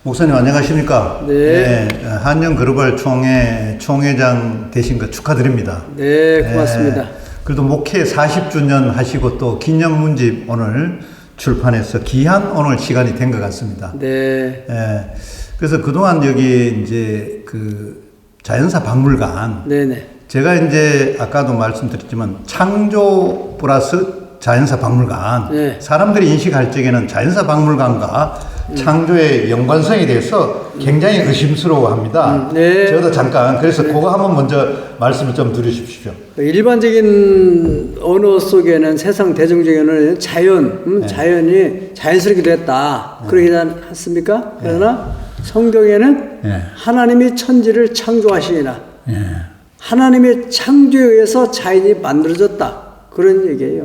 목사님 안녕하십니까? 네. 한영글로벌 총회장 되신 거 축하드립니다. 네, 고맙습니다. 그래도 목회 40주년 하시고 또 기념문집 오늘 출판해서 귀한 오늘 시간이 된 것 같습니다. 네. 그래서 그동안 여기 이제 그 자연사 박물관. 네네. 제가 이제 아까도 말씀드렸지만 창조 플러스 자연사 박물관. 네. 사람들이 인식할 적에는 자연사 박물관과 창조의 연관성에 대해서 굉장히 의심스러워합니다. 네. 저도 잠깐 그래서 그거 한번 먼저 말씀을 좀 드려주십시오. 일반적인 언어 속에는 세상 대중적인 언어는 자연이 자연스럽게 됐다. 그러지 않습니까? 그러나 성경에는 하나님이 천지를 창조하시니라. 하나님의 창조에 의해서 자연이 만들어졌다. 그런 얘기예요.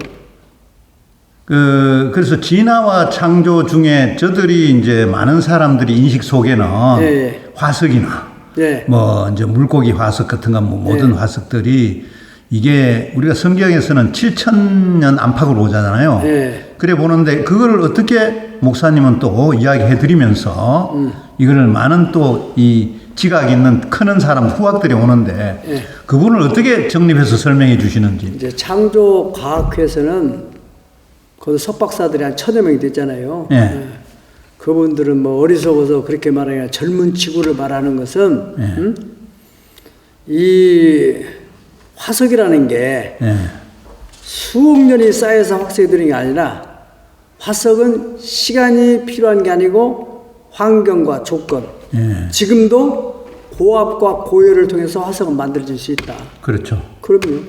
그래서 진화와 창조 중에 저들이 이제 많은 사람들이 인식 속에는 화석이나 뭐 이제 물고기 화석 같은 건 뭐 모든 화석들이 이게 우리가 성경에서는 7,000년 안팎으로 오잖아요. 그래 보는데 그걸 어떻게 목사님은 또 이야기해 드리면서 이거를 많은 또 이 지각 있는 크는 사람 후학들이 오는데 그분을 어떻게 정립해서 설명해 주시는지. 이제 창조 과학회에서는 그 석박사들이 한 1,000여 명이 됐잖아요. 그분들은 뭐 어리석어서 그렇게 말하냐 젊은 지구를 말하는 것은 이 화석이라는 게 수억 년이 쌓여서 확성이 되는 게 아니라 화석은 시간이 필요한 게 아니고 환경과 조건 지금도 고압과 고열을 통해서 화석은 만들어질 수 있다. 그렇죠. 그럼요.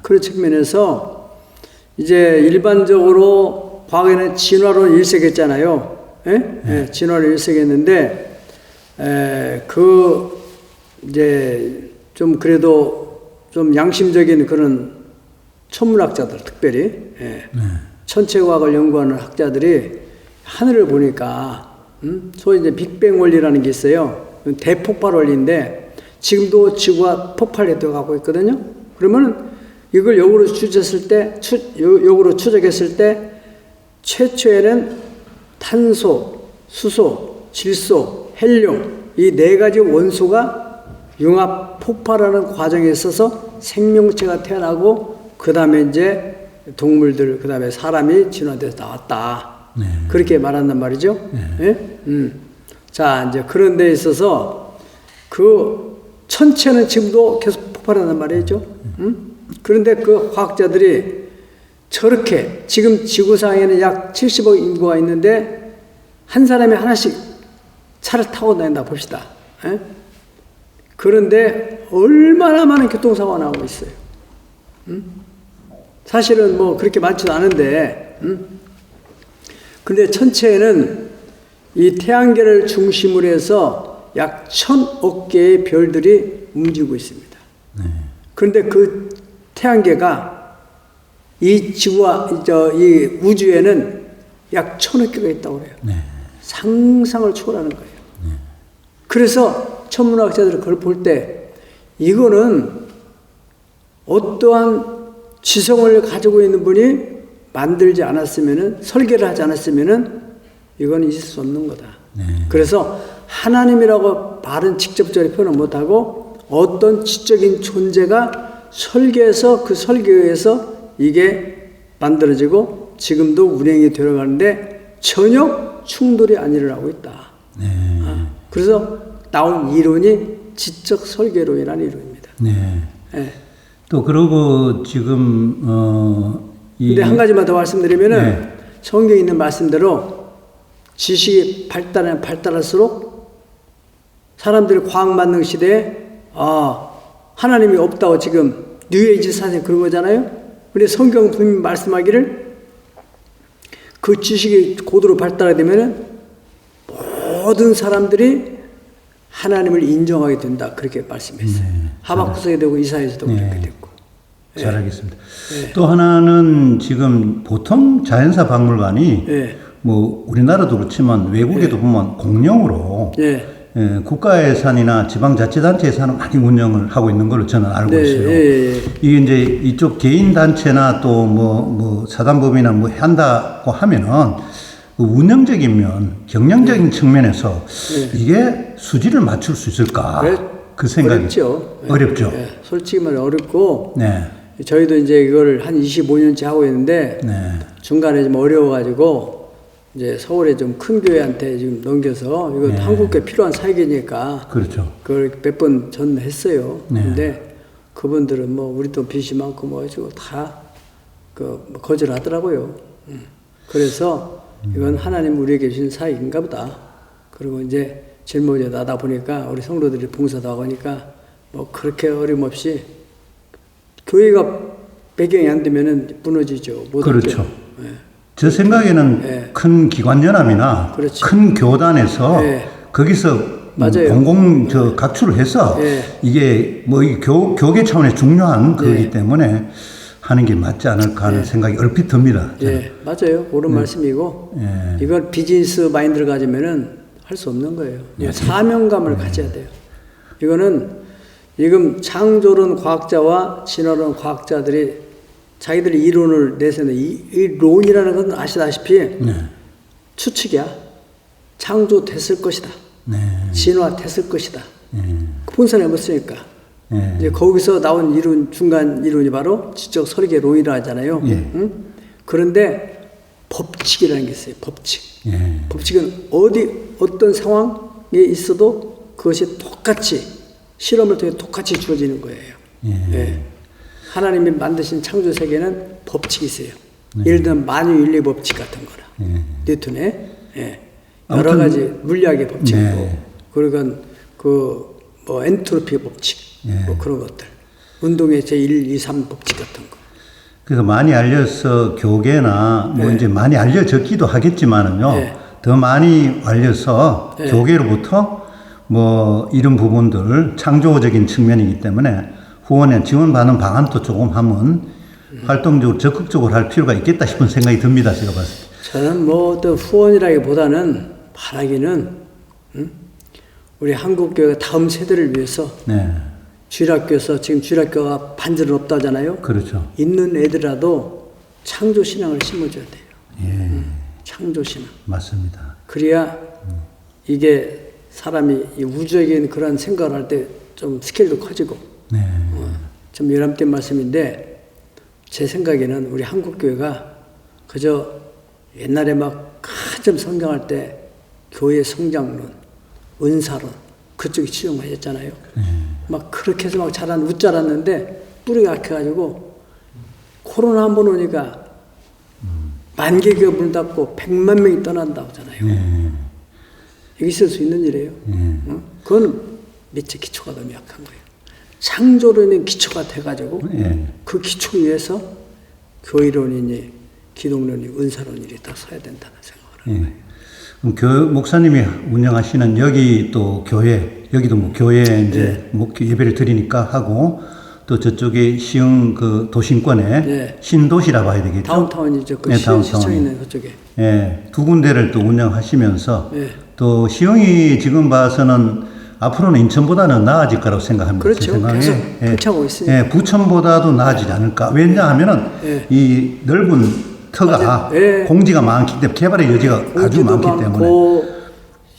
그런 측면에서 이제 일반적으로 과거에는 진화론 일색했잖아요. 진화론 일색했는데 이제 좀 그래도 좀 양심적인 그런 천문학자들 특별히 천체과학을 연구하는 학자들이 하늘을 보니까 소위 이제 빅뱅 원리라는 게 있어요. 대폭발 원리인데 지금도 지구가 폭발해 들어가고 있거든요. 그러면 이걸 역으로 추적했을 때 최초에는 탄소, 수소, 질소, 헬륨 이 네 가지 원소가 융합 폭발하는 과정에 있어서 생명체가 태어나고 그 다음에 이제 동물들 그 다음에 사람이 진화돼서 나왔다. 그렇게 말한단 말이죠. 자 이제 그런 데 있어서 그 천체는 지금도 계속 폭발한단 말이죠. 그런데 그 과학자들이 저렇게 지금 지구상에는 약 70억 인구가 있는데 한 사람이 하나씩 차를 타고 다닌다 봅시다. 그런데 얼마나 많은 교통사고가 나오고 있어요. 사실은 뭐 그렇게 많지도 않은데 근데 천체에는 이 태양계를 중심으로 해서 약 1,000억 개의 별들이 움직이고 있습니다. 그런데 그 태양계가 이 지구와 이 우주에는 약 1,000억 개가 있다고 그래요. 상상을 초월하는 거예요. 그래서 천문학자들은 그걸 볼 때 이거는 어떠한 지성을 가지고 있는 분이 만들지 않았으면은 설계를 하지 않았으면은 이건 있을 수 없는 거다. 그래서 하나님이라고 말은 직접적으로 표현을 못하고 어떤 지적인 존재가 설계해서 그 설계에 의해서 이게 만들어지고 지금도 운행이 들어가는데 전혀 충돌이 안 일어나고 있다. 그래서 나온 이론이 지적 설계론이라는 이론입니다. 또 그러고 지금 근데 한 가지만 더 말씀드리면은 성경에 있는 말씀대로 지식이 발달하면 발달할수록 사람들이 과학만능 시대에 하나님이 없다고 지금 뉴에이지 사상 그런 거잖아요. 근데 성경 분명히 말씀하기를 그 지식이 고도로 발달하게 되면은 모든 사람들이 하나님을 인정하게 된다. 그렇게 말씀했어요. 하박국서에 되고 이사야에서도 그렇게 됐고. 잘 알겠습니다. 또 하나는 지금 보통 자연사 박물관이 뭐 우리나라도 그렇지만 외국에도 보면 공용으로 국가 예산이나 지방자치단체 예산은 많이 운영을 하고 있는 걸로 저는 알고 네, 있어요. 이게 이제 이쪽 개인단체나 또 뭐 사단법인이나 뭐 한다고 하면은 그 운영적인 면, 경영적인 측면에서 이게 수지를 맞출 수 있을까? 그 생각이 어렵죠. 어렵죠. 솔직히 말해 어렵고 네. 저희도 이제 이걸 한 25년째 하고 있는데 네. 중간에 좀 어려워가지고 이제 서울에 좀 큰 교회한테 지금 넘겨서 이거 한국교회 필요한 사역이니까 그렇죠. 그걸 몇 번 전했어요. 네. 근데 그분들은 뭐 우리도 빚이 많고 뭐 해가지고 다 그 거절하더라고요. 그래서 이건 하나님 우리에게 주신 사역인가 보다. 그리고 이제 짊어져 나다 보니까 우리 성도들이 봉사도 하고 하니까 뭐 그렇게 어림없이 교회가 배경이 안 되면은 무너지죠. 못 그렇죠. 하죠. 예. 저 생각에는 큰 기관연합이나 그렇죠. 큰 교단에서 거기서 맞아요. 공공 각출을 해서 이게 뭐 교계 차원의 중요한 거기 때문에 하는 게 맞지 않을까 하는 생각이 얼핏 듭니다. 예, 맞아요. 옳은 말씀이고 이걸 비즈니스 마인드를 가지면은 할 수 없는 거예요. 사명감을 가져야 돼요. 이거는 지금 창조론 과학자와 진화론 과학자들이 자기들이 이론을 내세우는 이 론이라는 건 아시다시피 추측이야. 창조됐을 것이다. 진화됐을 것이다. 본선에 못 쓰니까. 이제 거기서 나온 이론, 중간 이론이 바로 지적 설계론이라 하잖아요. 응? 그런데 법칙이라는 게 있어요. 법칙. 법칙은 어떤 상황에 있어도 그것이 똑같이 실험을 통해 똑같이 주어지는 거예요. 하나님이 만드신 창조 세계는 법칙이 있어요. 예를 들면 만유인리 법칙 같은 거라. 뉴턴의 여러 가지 물리학의 법칙이고, 그리고 뭐 엔트로피 법칙, 뭐 그런 것들, 운동의 제1, 2, 3 법칙 같은 거. 그러니까 많이 알려서 교계나 뭐 이제 많이 알려졌기도 하겠지만은요, 더 많이 알려서 교계로부터 뭐 이런 부분들 창조적인 측면이기 때문에 후원에 지원받는 방안도 조금 하면 활동적으로 적극적으로 할 필요가 있겠다 싶은 생각이 듭니다. 제가 봤을 때. 저는 뭐 어떤 후원이라기보다는 바라기는 우리 한국교회가 다음 세대를 위해서 주일학교에서 지금 주일학교가 반절은 없다잖아요. 그렇죠. 있는 애들이라도 창조신앙을 심어줘야 돼요. 창조신앙. 맞습니다. 그래야 이게 사람이 이 우주적인 그런 생각을 할 때 좀 스케일도 커지고 좀 유람된 말씀인데 제 생각에는 우리 한국교회가 그저 옛날에 막 한참 성장할 때 교회 성장론, 은사론 그쪽이 치중만 했잖아요. 막 그렇게 해서 막 웃자랐는데 뿌리가 약해가지고 코로나 한 번 오니까 만 개 교회 문 닫고 100만 명이 떠난다고 하잖아요. 이게 있을 수 있는 일이에요. 그건 밑에 기초가 너무 약한 거예요. 창조론의 기초가 돼가지고 그 기초 위에서 교회론이니 기독론이 은사론이 다 서야 된다는 생각을 하는 거예요. 그럼 목사님이 운영하시는 여기 또 교회, 여기도 뭐 교회 이제 예배를 드리니까 하고 또 저쪽에 시흥 그 도심권에 신도시라 봐야 되겠죠. 다운타운이죠. 그 시청 있는 그쪽에. 두 군데를 또 운영하시면서 또 시흥이 지금 봐서는 앞으로는 인천보다는 나아질 거라고 생각합니다. 그렇죠. 계속 붙여고 있으니까. 부천보다도 나아지지 않을까. 왜냐하면은 이 넓은 터가 공지가 많기 때문에 개발의 여지가 아주 많기 때문에.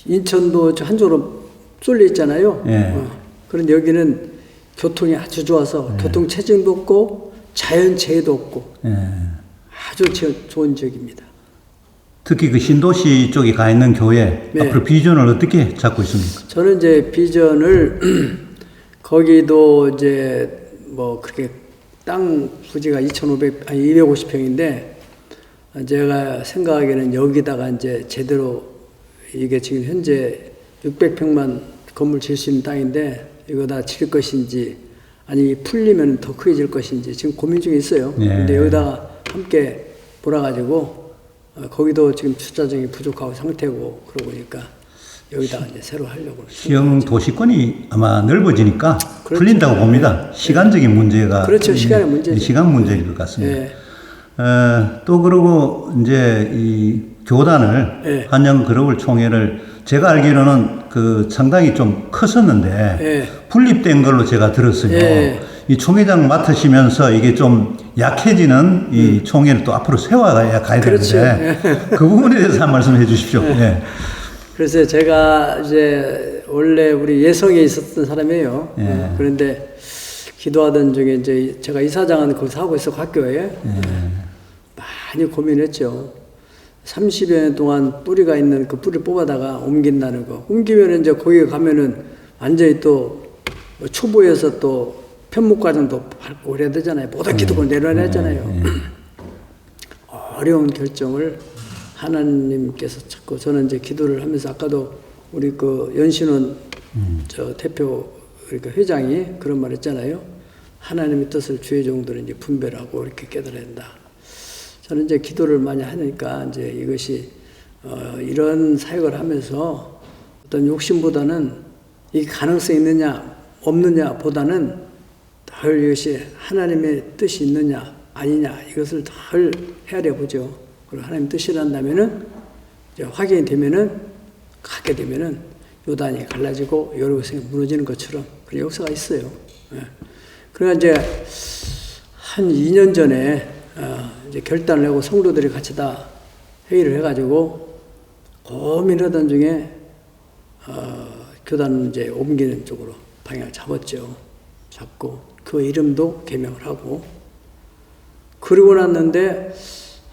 인천도 한쪽으로 쏠려 있잖아요. 그런데 여기는 교통이 아주 좋아서 교통 체증도 없고 자연재해도 없고 아주 좋은 지역입니다. 특히 그 신도시 쪽에 가 있는 교회 앞으로 비전을 어떻게 잡고 있습니까? 저는 이제 비전을 거기도 이제 뭐 그렇게 땅 부지가 250평인데 제가 생각하기에는 여기다가 이제 제대로 이게 지금 현재 600평만 건물 질 수 있는 땅인데 이거 다 질 것인지 아니 풀리면 더 크게 질 것인지 지금 고민 중에 있어요. 근데 여기다가 함께 몰아가지고 거기도 지금 투자증이 부족하고 상태고 그러고 보니까 여기다가 이제 새로 하려고. 시흥 도시권이 아마 넓어지니까 풀린다고 봅니다. 시간적인 문제가. 그렇죠. 시간의 문제죠. 시간 문제일 것 같습니다. 또 그러고 이제 이 교단을 예. 한영그룹을 총회를 제가 알기로는 그 상당히 좀 컸었는데 예. 분립된 걸로 제가 들었어요. 예. 이 총회장 맡으시면서 이게 좀 약해지는 이 총회를 또 앞으로 세워가야 가야 그렇죠. 되는데 그 부분에 대해서 한 말씀 해주십시오. 예. 그래서 제가 이제 원래 우리 예성에 있었던 사람이에요. 예. 그런데 기도하던 중에 이제 제가 이사장은 거기서 하고 있었고 학교에 많이 고민했죠. 30여 년 동안 뿌리가 있는 그 뿌리 뽑아다가 옮긴다는 거. 옮기면 이제 거기 가면은 완전히 또뭐 초보에서 또 편목 과정도 밟고 그래야 되잖아요. 모든 기도를 내려놔야 하잖아요. 어려운 결정을 하나님께서 찾고 저는 이제 기도를 하면서 아까도 우리 그 연신원 저 대표 그러니까 회장이 그런 말 했잖아요. 하나님의 뜻을 주의 종들은 이제 분별하고 이렇게 깨달아야 된다. 저는 이제 기도를 많이 하니까 이제 이것이 이런 사역을 하면서 어떤 욕심보다는 이 가능성이 있느냐 없느냐 보다는 덜 이것이 하나님의 뜻이 있느냐 아니냐 이것을 덜 헤아려 보죠. 그리고 하나님 뜻이란다면은 이제 확인이 되면은 갖게 되면은 요단이 갈라지고 여리고성이 무너지는 것처럼 그런 역사가 있어요. 예. 그러니까 이제 한 2년 전에 이제 결단을 내고 성도들이 같이 다 회의를 해가지고 고민하던 중에 교단 이제 옮기는 쪽으로 방향을 잡았죠. 잡고 그 이름도 개명을 하고 그러고 났는데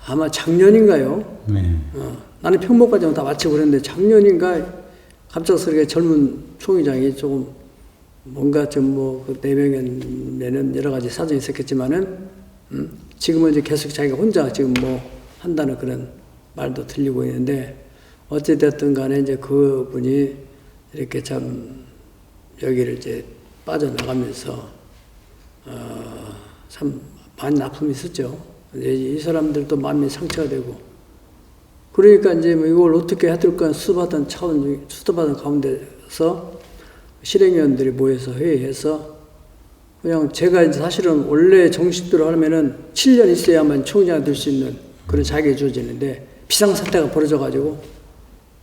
아마 작년인가요? 네. 나는 평목과정 다 마치고 그랬는데 작년인가 갑작스럽게 젊은 총회장이 조금 뭔가 좀 뭐 그 내면에는 여러 가지 사정이 있었겠지만은 지금은 이제 계속 자기가 혼자 지금 뭐 한다는 그런 말도 들리고 있는데 어찌됐든 간에 이제 그분이 이렇게 참 여기를 이제 빠져나가면서 참 많이 아픔이 있었죠. 이 사람들도 마음이 상처가 되고 그러니까 이제 뭐 이걸 어떻게 해야 될까 수습하던 가운데서 실행위원들이 모여서 회의해서 그냥 제가 이제 사실은 원래 정식대로 하면은 7년 있어야만 총장이 될 수 있는 그런 자격이 주어지는데 비상사태가 벌어져가지고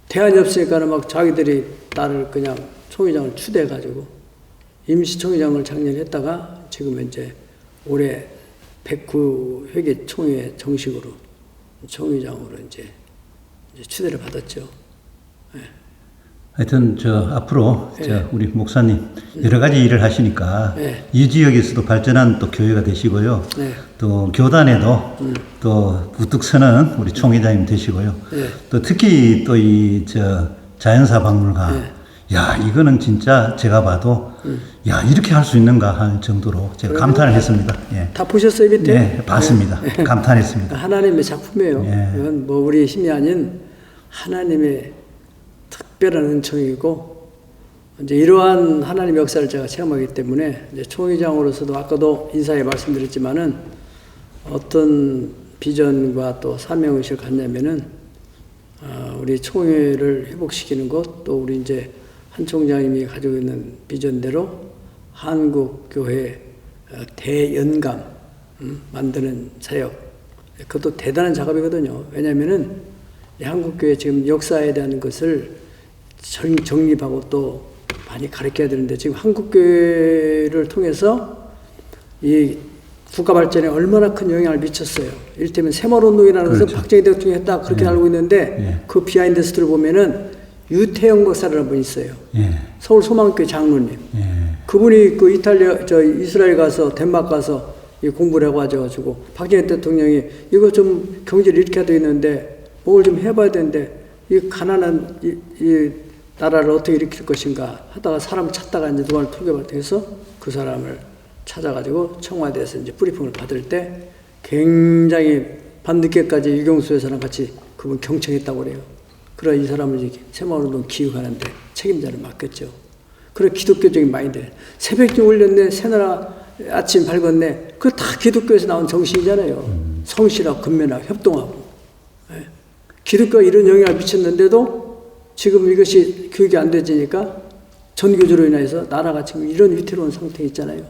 대안이 없으니까는 막 자기들이 나를 그냥 총회장을 추대해가지고 임시총회장을 작년에 했다가 지금 이제 올해 109회계 총회 정식으로 총회장으로 이제 추대를 받았죠. 네. 하여튼 앞으로 네. 우리 목사님 여러 가지 일을 하시니까 네. 이 지역에서도 발전한 또 교회가 되시고요. 네. 또 교단에도 또 우뚝 서는 우리 총회장님 되시고요. 네. 또 특히 또 이 자연사 박물관 네. 야 이거는 진짜 제가 봐도 야 이렇게 할 수 있는가 할 정도로 제가 감탄을 했습니다. 예. 다 보셨어요 밑에? 네, 봤습니다. 네. 감탄했습니다. 하나님의 작품이에요. 예. 이건 뭐 우리의 힘이 아닌 하나님의 특별한 은총이고 이제 이러한 하나님의 역사를 제가 체험하기 때문에 이제 총회장으로서도 아까도 인사에 말씀드렸지만은 어떤 비전과 또 사명의식을 갖냐면은 우리 총회를 회복시키는 것 또 우리 이제 한 총장님이 가지고 있는 비전대로 한국 교회 대연감 만드는 사역 그것도 대단한 작업이거든요. 왜냐하면은 한국 교회 지금 역사에 대한 것을 정립하고 또 많이 가르쳐야 되는데 지금 한국 교회를 통해서 이 국가 발전에 얼마나 큰 영향을 미쳤어요. 이를테면 새마을운동이라는 그렇죠. 것을 박정희 대통령이 했다 그렇게 알고 있는데 그 비하인드 스토리를 보면은 유태영 박사라는 분이 있어요. 서울 소망교회 장로님. 그분이 그 이스라엘 가서 덴마크 가서 공부를 해가지고 박정희 대통령이 이거 좀 경제를 이렇게 되어 있는데 뭘 좀 해봐야 되는데 이 가난한 이 나라를 어떻게 일으킬 것인가 하다가 사람을 찾다가 이제 누가를 통계받아서 그 사람을 찾아가지고 청와대에서 이제 브리핑을 받을 때 굉장히 밤늦게까지 유경수 회사랑 같이 그분 경청했다고 그래요. 그래 이 사람을 이제 새마을운동 기획하는데 책임자를 맡겼죠. 그래 기독교적인 마인드. 새벽에 올렸네, 새나라 아침 밝았네. 그거 다 기독교에서 나온 정신이잖아요. 성실하고 근면하고 협동하고. 예. 기독교가 이런 영향을 미쳤는데도 지금 이것이 교육이 안 되지니까 전교조로 인해서 나라가 지금 이런 위태로운 상태에 있잖아요.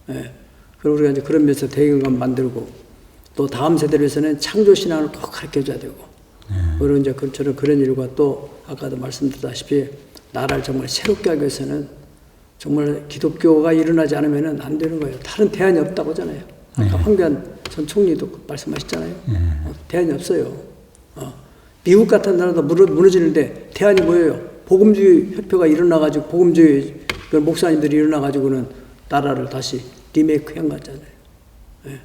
예. 그리고 우리가 이제 그런 면에서 대경감 만들고 또 다음 세대를 위해서는 창조신앙을 꼭 가르쳐줘야 되고 그리고 이제 저는 그런 일과 또 아까도 말씀드렸다시피 나라를 정말 새롭게 하기 위해서는 정말 기독교가 일어나지 않으면 안 되는 거예요. 다른 대안이 없다고 하잖아요. 아까 황교안 전 총리도 말씀하셨잖아요. 대안이 없어요. 미국 같은 나라도 무너지는데 대안이 뭐예요? 복음주의 협회가 일어나가지고 복음주의 목사님들이 일어나가지고는 나라를 다시 리메이크한 거잖아요. 예.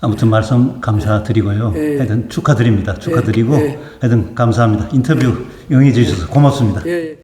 아무튼 말씀 감사드리고요. 하여튼 축하드립니다. 축하드리고 하여튼 감사합니다. 인터뷰 응해 주셔서 고맙습니다. 예.